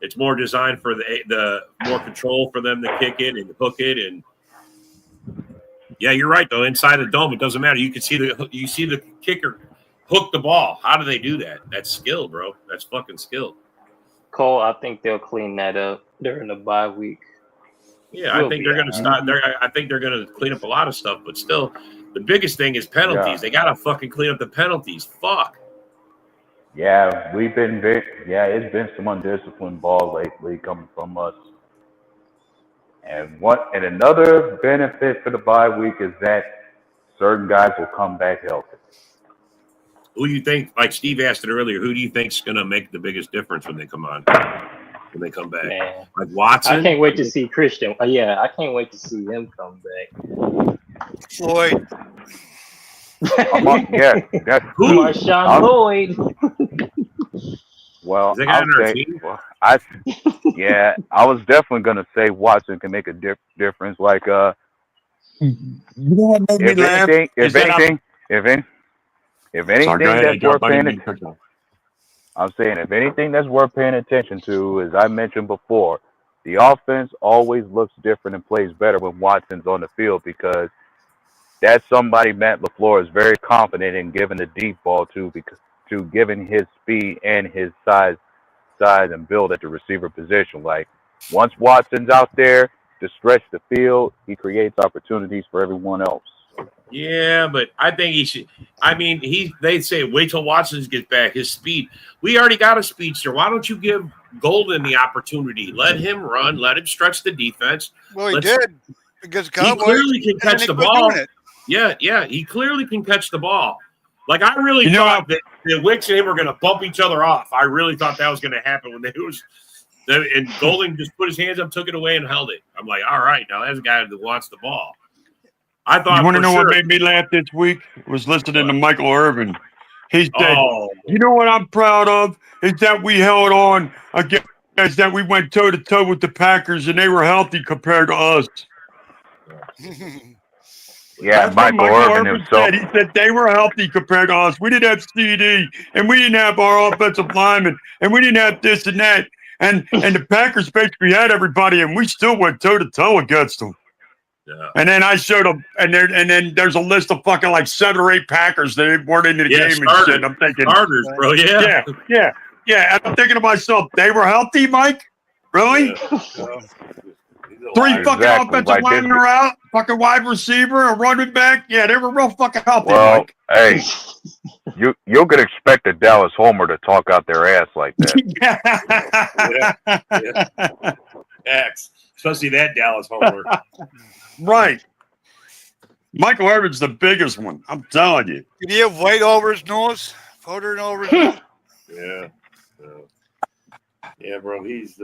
It's more designed for the more control for them to kick it and hook it. And yeah, you're right though. Inside the dome, it doesn't matter. You see the kicker hook the ball. How do they do that? That's skill, bro. That's fucking skill. Cole, I think they'll clean that up during the bye week. Yeah, I think they're going to start. I think they're going to clean up a lot of stuff, but still, the biggest thing is penalties. Yeah. They got to fucking clean up the penalties. Fuck. Yeah, it's been some undisciplined ball lately coming from us. And another benefit for the bye week is that certain guys will come back healthy. Who do you think? Like Steve asked it earlier. Who do you think's going to make the biggest difference when they come on? When they come back, man. Like Watson. I can't wait to see Christian. I can't wait to see him come back. Floyd. That's Marshawn Lloyd. Well, I was definitely gonna say Watson can make a difference. Like, you know what made me laugh? If anything that's worth paying attention. I'm saying if anything that's worth paying attention to, as I mentioned before, the offense always looks different and plays better when Watson's on the field because that's somebody Matt LaFleur is very confident in giving the deep ball to given his speed and his size and build at the receiver position. Like once Watson's out there to stretch the field, he creates opportunities for everyone else. Yeah, but I think he should. I mean, they say wait till Watson gets back. His speed. We already got a speedster. Why don't you give Golden the opportunity? Let him run. Let him stretch the defense. Well, he did because he clearly can catch the ball. Yeah, he clearly can catch the ball. Like I really thought that Wicks and him were going to bump each other off. I really thought that was going to happen when and Golden just put his hands up, took it away, and held it. I'm like, all right, now that's a guy that wants the ball. I thought. You want to know what made me laugh this week? Was listening to Michael Irvin. He said, "You know what I'm proud of is that we held on against that we went toe to toe with the Packers and they were healthy compared to us." Yeah, Michael Irvin himself. He said they were healthy compared to us. We didn't have CD, and we didn't have our offensive linemen, and we didn't have this and that, and the Packers basically had everybody, and we still went toe to toe against them. Yeah. And then I showed them, and then there's a list of fucking like 7 or 8 Packers that weren't into the game and shit. I'm thinking starters, bro. Yeah. And I'm thinking to myself, they were healthy, Mike. Really? Yeah. 3 fucking offensive linemen are out, fucking wide receiver, a running back. Yeah, they were real fucking healthy. Well, Mike. Hey, you could expect a Dallas homer to talk out their ass like that. Yeah. Especially that Dallas homer. Right. Michael Irvin's the biggest one. I'm telling you. Did he have white over his nose? Powder over his nose? Yeah, bro. He's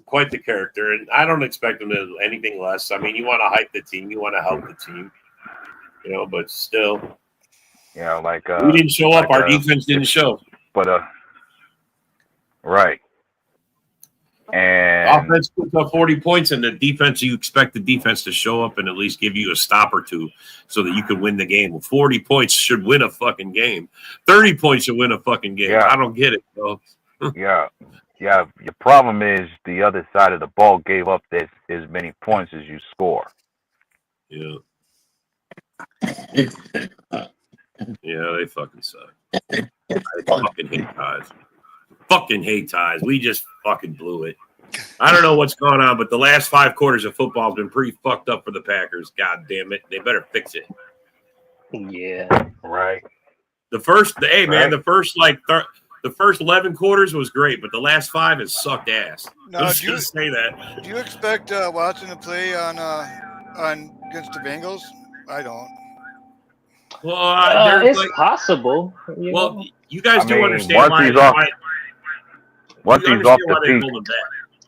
quite the character, and I don't expect him to do anything less. I mean, you want to hype the team, you want to help the team, but still. Yeah, like we didn't show up. Our defense didn't show. But right. And offense puts up 40 points, and the defense, you expect the defense to show up and at least give you a stop or two so that you can win the game. Well, 40 points should win a fucking game. 30 points should win a fucking game. Yeah. I don't get it, bro. Yeah. Your problem is the other side of the ball gave up as many points as you score. Yeah. Yeah, they fucking suck. I fucking hate ties. We just fucking blew it. I don't know what's going on, but the last 5 quarters of football have been pretty fucked up for the Packers. God damn it. They better fix it. Yeah. Right. The first 11 quarters was great, but the last 5 has sucked ass. Now, do you expect Watson to play on against the Bengals? I don't. Well, it's possible. You guys understand why. Once he's off the field,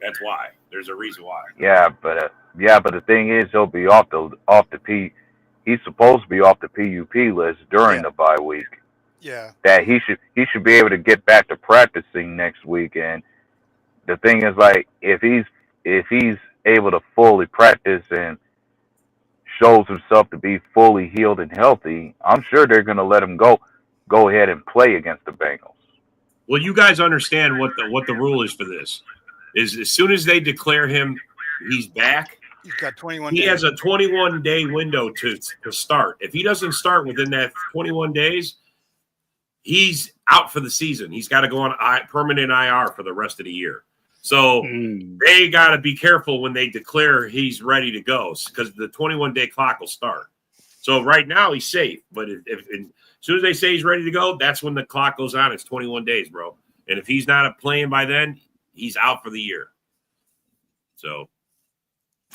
that's why. There's a reason why. Yeah, but the thing is, he'll be off the P. He's supposed to be off the PUP list during the bye week. Yeah. that he should be able to get back to practicing next week. And the thing is, like, if he's able to fully practice and shows himself to be fully healed and healthy, I'm sure they're going to let him go ahead and play against the Bengals. Well, you guys understand what the rule is for this. Is as soon as they declare him he's back, He's got 21 he days. has a 21-day window to start. If he doesn't start within that 21 days, he's out for the season. He's got to go on permanent IR for the rest of the year. So they got to be careful when they declare he's ready to go, because the 21-day clock will start. So right now he's safe, but as soon as they say he's ready to go, that's when the clock goes on. It's 21 days, bro. And if he's not playing by then, he's out for the year. So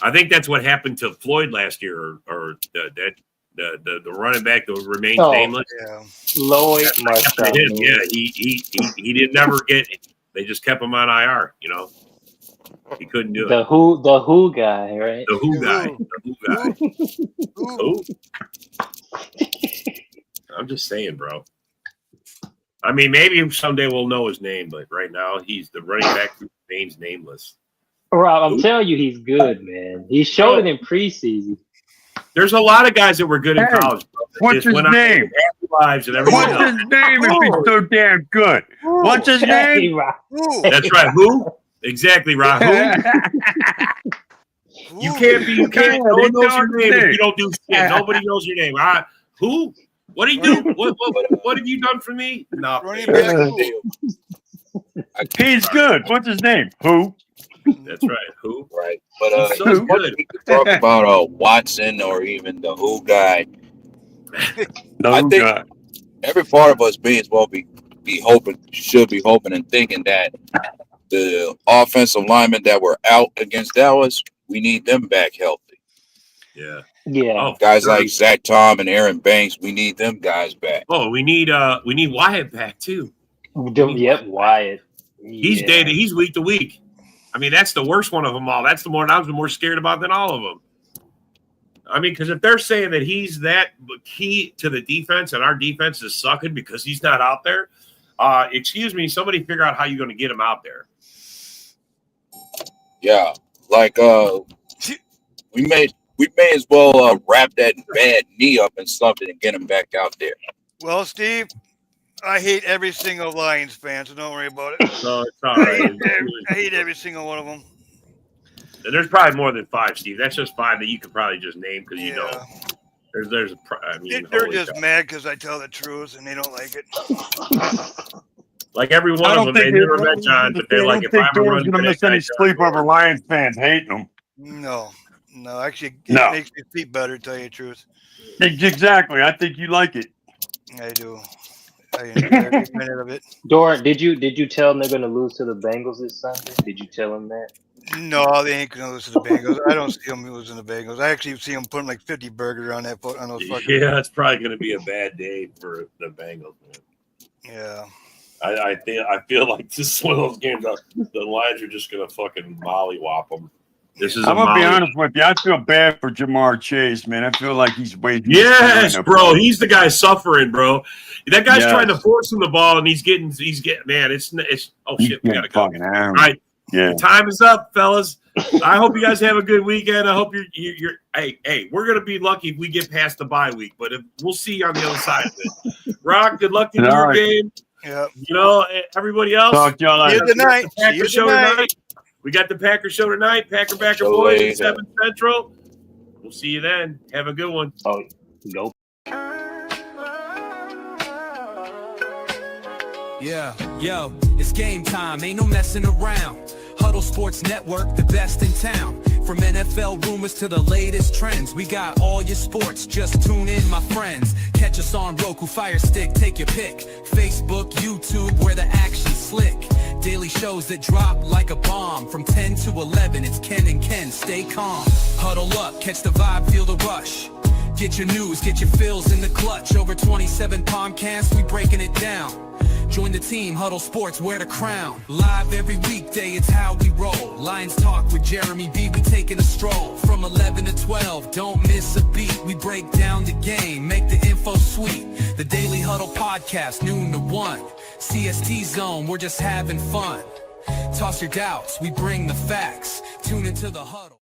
I think that's what happened to Floyd last year, or the running back that remains nameless. Yeah. Lloyd Marshall. Yeah, he did never get. They just kept him on IR. You know, he couldn't do it. The who guy, right? The who guy. The who guy. Who? I'm just saying, bro. I mean, maybe someday we'll know his name, but right now he's the running back who remains nameless. Rob, I'm telling you, he's good, man. He showed it in preseason. There's a lot of guys that were good in college. Bro, what's his name? Lives and everything What's his name if he's so damn good? What's his name? That's right. Who? Exactly, Rob. Who? You can't. No one knows your name if you don't do shit. Nobody knows your name. Who? What do you do? What have you done for me? No. He's good. What's his name? Who? That's right. Who? Right. But so good. We could talk about Watson or even the who guy. I think every part of us should be hoping and thinking that the offensive linemen that were out against Dallas, we need them back healthy. Yeah. Yeah. Oh, guys like Zach Tom and Aaron Banks, we need them guys back. Oh, we need Wyatt back too. Yep, Wyatt. He's dated. He's week to week. I mean, that's the worst one of them all. That's the one I was more scared about than all of them. I mean, because if they're saying that he's that key to the defense and our defense is sucking because he's not out there, excuse me, somebody figure out how you're going to get him out there. Yeah, like we may as well wrap that bad knee up in something and get him back out there. Well, Steve, I hate every single Lions fan, so don't worry about it. No, it's all right. I hate every single one of them. And there's probably more than 5, Steve. That's just 5 that you could probably just name because you know. I mean, they're just mad because I tell the truth and they don't like it. Like every one of them, they never met John, but they're like, if I ever run going to miss any sleep over Lions fans hating them. No, actually, it makes me sleep better, to tell you the truth. Exactly. I think you like it. I do. I enjoy every minute of it. Doran, did you tell them they're going to lose to the Bengals this Sunday? Did you tell them that? No, they ain't going to lose to the Bengals. I don't see them losing the Bengals. I actually see them putting like 50 burgers on those fucking. Yeah, it's probably going to be a bad day for the Bengals, man. Yeah. I feel like this is one of those games. The Lions are just going to fucking mollywop them. I'm gonna be honest with you. I feel bad for Jamar Chase, man. I feel like he's waiting. Yes, bro. He's the guy suffering, bro. That guy's trying to force him the ball, and he's getting. Man, it's. Oh shit, we gotta go. All right, the time is up, fellas. I hope you guys have a good weekend. I hope you're. Hey, we're gonna be lucky if we get past the bye week, but we'll see you on the other side of it. Rock, good luck in your game. Yeah. You know, everybody else. Talk to y'all later. See you tonight. We got the Packers show tonight. Backer Boys at 7 Central. We'll see you then. Have a good one. Oh, go. Yeah, yo, it's game time. Ain't no messing around. Huddle Sports Network, the best in town. From NFL rumors to the latest trends, we got all your sports. Just tune in, my friends. Catch us on Roku, Fire Stick, take your pick. Facebook, YouTube, where the action's slick. Daily shows that drop like a bomb. From 10 to 11, it's Ken and Ken. Stay calm. Huddle up, catch the vibe, feel the rush. Get your news, get your fills in the clutch. Over 27 podcasts, we breaking it down. Join the team, Huddle Sports, wear the crown. Live every weekday, it's how we roll. Lions Talk with Jeremy B, we taking a stroll. From 11 to 12, don't miss a beat. We break down the game, make the info sweet. The Daily Huddle podcast, noon to 1. CST Zone, we're just having fun. Toss your doubts, we bring the facts. Tune into the Huddle.